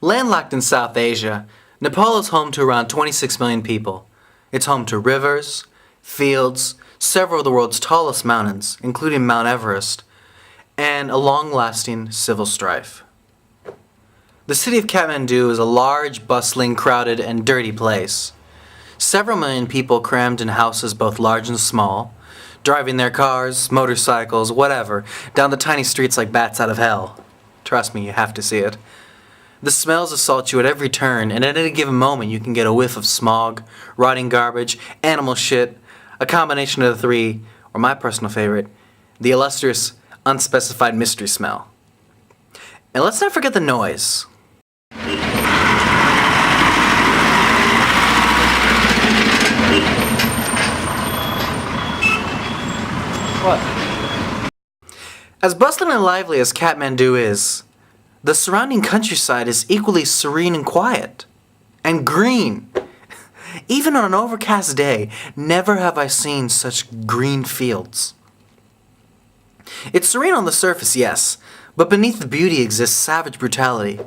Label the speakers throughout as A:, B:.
A: Landlocked in South Asia, Nepal is home to around 26 million people. It's home to rivers, fields, several of the world's tallest mountains, including Mount Everest, and a long-lasting civil strife. The city of Kathmandu is a large, bustling, crowded, and dirty place. Several million people crammed in houses both large and small, driving their cars, motorcycles, whatever, down the tiny streets like bats out of hell. Trust me, you have to see it. The smells assault you at every turn, and at any given moment you can get a whiff of smog, rotting garbage, animal shit, a combination of the three, or my personal favorite, the illustrious, unspecified mystery smell. And let's not forget the noise. What? As bustling and lively as Kathmandu is, the surrounding countryside is equally serene and quiet. And green. Even on an overcast day, never have I seen such green fields. It's serene on the surface, yes, but beneath the beauty exists savage brutality.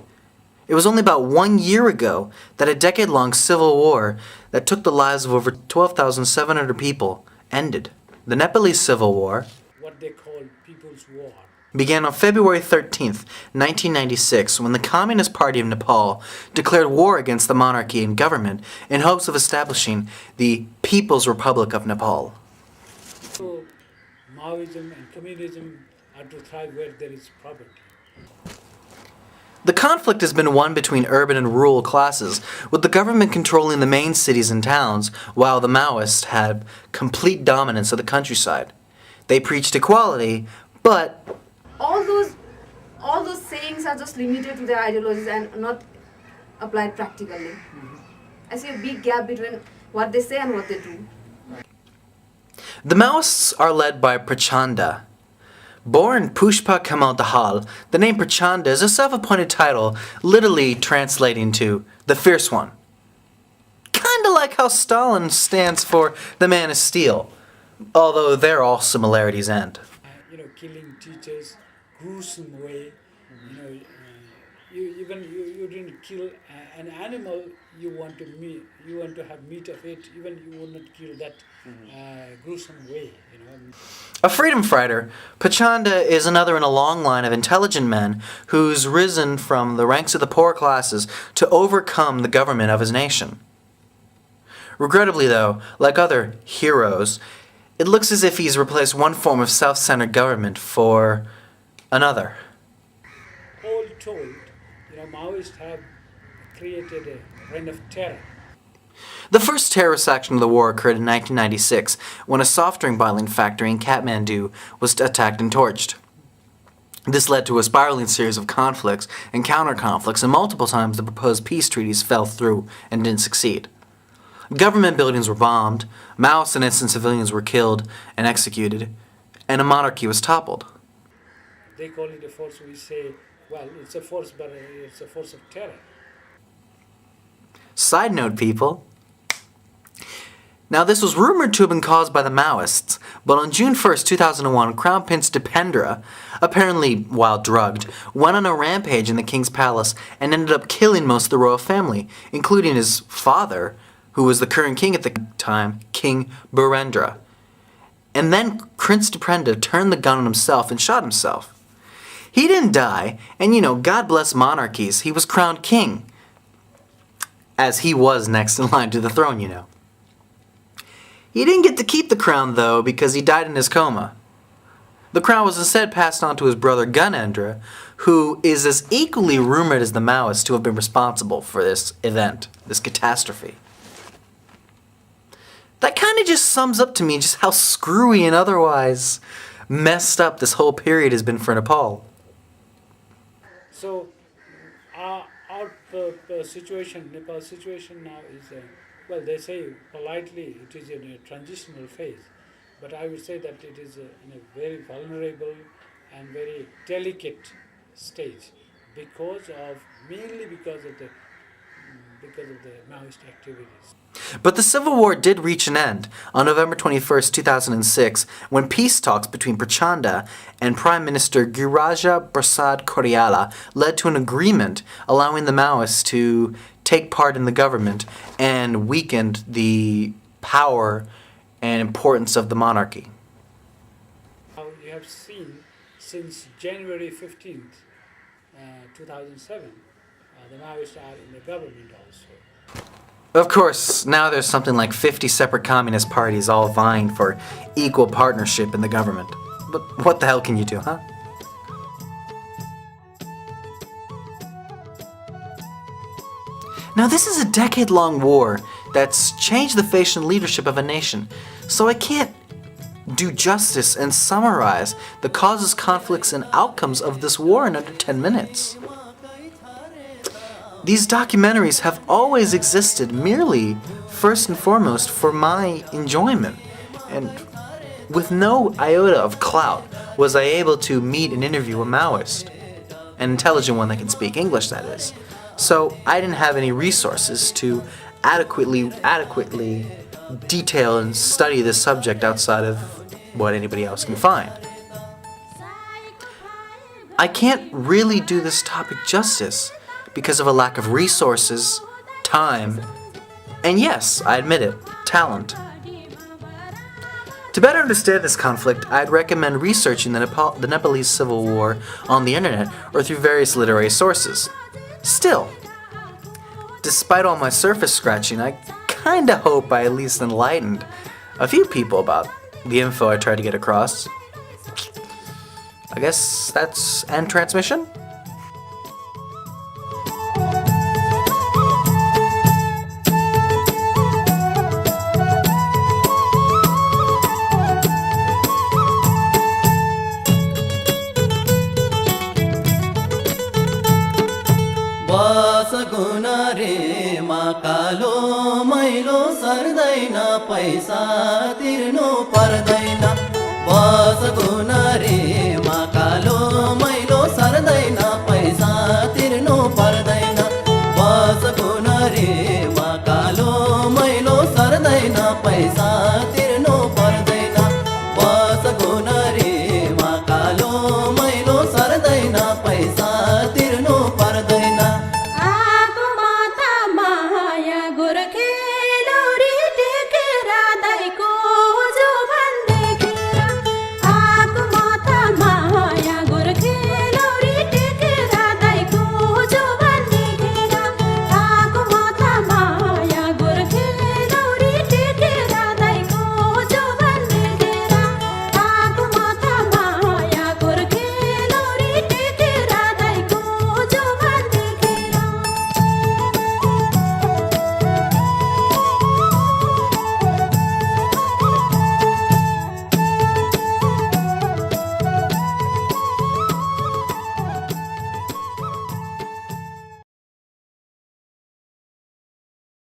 A: It was only about 1 year ago that a decade-long civil war that took the lives of over 12,700 people ended. The Nepalese Civil War,
B: what they call People's War,
A: began on February 13th, 1996, when the Communist Party of Nepal declared war against the monarchy and government in hopes of establishing the People's Republic of Nepal.
B: So, Maoism and communism are to thrive where there is property.
A: The conflict has been one between urban and rural classes, with the government controlling the main cities and towns, while the Maoists had complete dominance of the countryside. They preached equality, but
C: all those sayings are just limited to their ideologies and not applied practically. I see a big gap between what they say and what they do.
A: The Maoists are led by Prachanda. Born Pushpa Kamal Dahal, the name Prachanda is a self-appointed title, literally translating to the Fierce One. Kinda like how Stalin stands for the Man of Steel, although there all similarities end.
B: Killing teachers, gruesome way. You didn't kill an animal. You want to have meat of it. Even you would not kill that gruesome way.
A: A freedom fighter, Prachanda is another in a long line of intelligent men who's risen from the ranks of the poor classes to overcome the government of his nation. Regrettably, though, like other heroes, it looks as if he's replaced one form of self-centered government for another.
B: All told, Maoists have created a reign of terror.
A: The first terrorist action of the war occurred in 1996 when a soft drink bottling factory in Kathmandu was attacked and torched. This led to a spiraling series of conflicts and counter-conflicts, and multiple times the proposed peace treaties fell through and didn't succeed. Government buildings were bombed, Maoists and innocent civilians were killed and executed, and a monarchy was toppled.
B: They call it a force, we say, well, it's a force, but it's a force of terror.
A: Side note, people. Now, this was rumored to have been caused by the Maoists, but on June 1st, 2001, Crown Prince Dipendra, apparently while drugged, went on a rampage in the king's palace and ended up killing most of the royal family, including his father, who was the current king at the time, King Birendra. And then Prince Dipendra turned the gun on himself and shot himself. He didn't die, and God bless monarchies, he was crowned king. As he was next in line to the throne, He didn't get to keep the crown, though, because he died in his coma. The crown was instead passed on to his brother Gyanendra, who is as equally rumored as the Maoists to have been responsible for this event, this catastrophe. That kind of just sums up to me just how screwy and otherwise messed up this whole period has been for Nepal.
B: So, our situation, Nepal's situation now is, well, they say politely it is in a transitional phase, but I would say that it is in a very vulnerable and very delicate stage mainly because of the because of the Maoist activities.
A: But the civil war did reach an end on November 21st, 2006, when peace talks between Prachanda and Prime Minister Giraja Prasad Koryala led to an agreement allowing the Maoists to take part in the government and weakened the power and importance of the monarchy.
B: Now you have seen since January 15th, 2007, the Maoists are in the government also.
A: Of course, now there's something like 50 separate communist parties all vying for equal partnership in the government. But what the hell can you do, huh? Now this is a decade-long war that's changed the face and leadership of a nation, so I can't do justice and summarize the causes, conflicts, and outcomes of this war in under 10 minutes. These documentaries have always existed merely, first and foremost, for my enjoyment, and with no iota of clout was I able to meet and interview a Maoist, an intelligent one that can speak English, that is. So I didn't have any resources to adequately detail and study this subject outside of what anybody else can find. I can't really do this topic justice because of a lack of resources, time, and yes, I admit it, talent. To better understand this conflict, I'd recommend researching the Nepalese Civil War on the internet or through various literary sources. Still, despite all my surface scratching, I kinda hope I at least enlightened a few people about the info I tried to get across. I guess that's end transmission?
D: कालो मैलो सर्दैन पैसा तिर्नु पर्दैन बस गुना रे